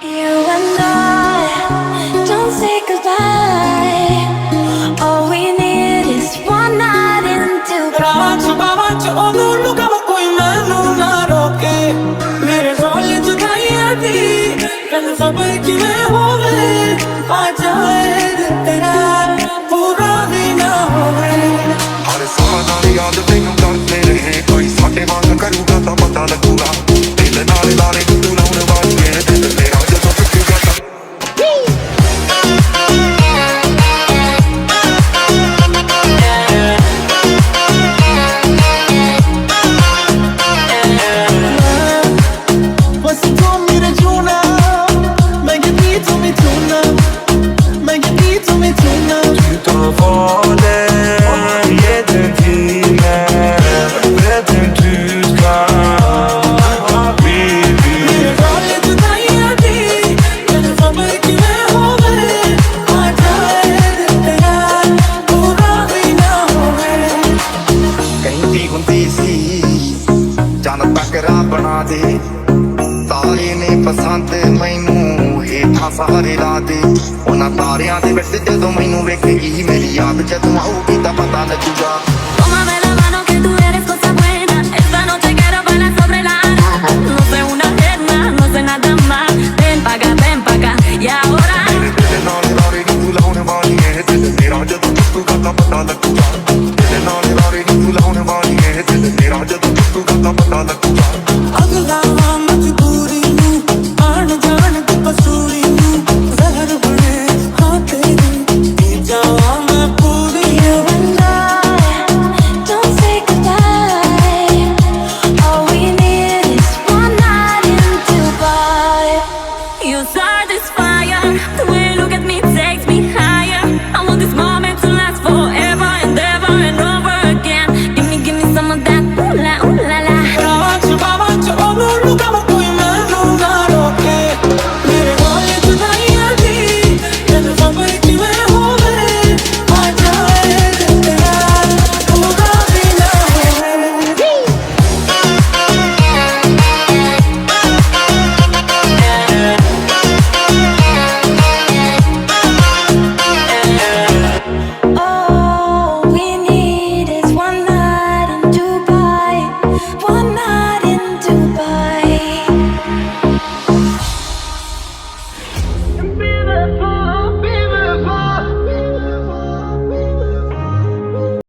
You and I don't say goodbye. All we need is one night in Dubai. Bacio, ਉਹਨੂੰ ਕਮ ਕੋਈ ਮੈਨੂੰ ਨਾ ਰੋਕੇ ਮੇਰੇ ਰੋਲ ਜੁਦਾਈਆਂ ਦੀ ਮੈਨੂੰ ਸਬਰ ਕਿਵੇਂ ਹੋਵੇ ਆ ਜਾਏ ਦਿਲ ਤੇਰਾ ਪੂਰਾ ਵੀ ਨਾ ਹੋਵੇ ਹਰ ਸਾਹ ਨਾਲ ਯਾਦ ਤੈਨੂੰ ਕਰਦੇ ਰਹੇ ਕੋਈ ਸਾਡੇ ਵਾਂਗ ਕਰੂਗਾ ਤਾਂ ਪਤਾ ਲੱਗੂਗਾ ਦਿਲ ਨਾਲ ਲਾਰੇ ਤੂੰ ਲਾਉਣ ਵਾਲੀ ਹੈ ਦਿਲ ਤੇਰਾ ਜਦੋਂ ਟੁੱਟੂਗਾ ਤਾਂ ਚੰਨ ਤੱਕਰਾ ਬਣਾ ਦੇ ਤਾਰੇ ਨੇ ਪਸੰਦ ਮੈਨੂੰ ਹੇਠਾਂ ਸਾਰੇ ਲਾ ਦੇ ਉਹਨਾਂ ਤਾਰਿਆਂ ਦੇ ਵਿੱਚ ਜਦੋਂ ਮੈਨੂੰ ਵੇਖੇਗੀ ਮੇਰੀ ਯਾਦ ਜਦੋਂ ਆਊਗੀ ਤਾਂ ਪਤਾ ਲੱਗੂਗਾ Tómame la mano que tú eres cosa buena. Esta noche quiero bailar sobre la arena. No sé una eterna, no sé nada más. Ven pa' acá, y ahora ਮੇਰੇ ਦਿਲ ਨਾਲ ਲਾਰੇ ਨੀ ਤੂੰ ਲਾਉਣ ਵਾਲੀ ਹੈ ਦਿਲ ਮੇਰਾ ਜਦੋਂ ਟੁੱਟੂਗਾ ਤਾਂ ਪਤਾ ਲੱਗੂਗਾ ਦਿਲ ਨਾਲ ਲਾਰੇ ਨੀ ਤੂੰ ਲਾਉਣ ਵਾਲੀ ਹੈ ਦਿਲ ਮੇਰਾ ਜਦੋਂ ਟੁੱਟੂਗਾ ਤਾਂ ਪਤਾ ਲੱਗੂਗਾ ਅਗਲਾ ਮਜਬੂਰੀ ਨੂੰ ਆਣ ਜਾਣ ਦੀ ਕਸੂਰੀ ਨੂੰ ਜ਼ਹਿਰ ਬਣੇ ਹਾਂ ਤੇਰੀ ਪੀ ਜਾਵਾਂ ਮੈਂ ਪੂਰੀ you and I don't say goodbye. All we need is one night in Dubai. You start this fire.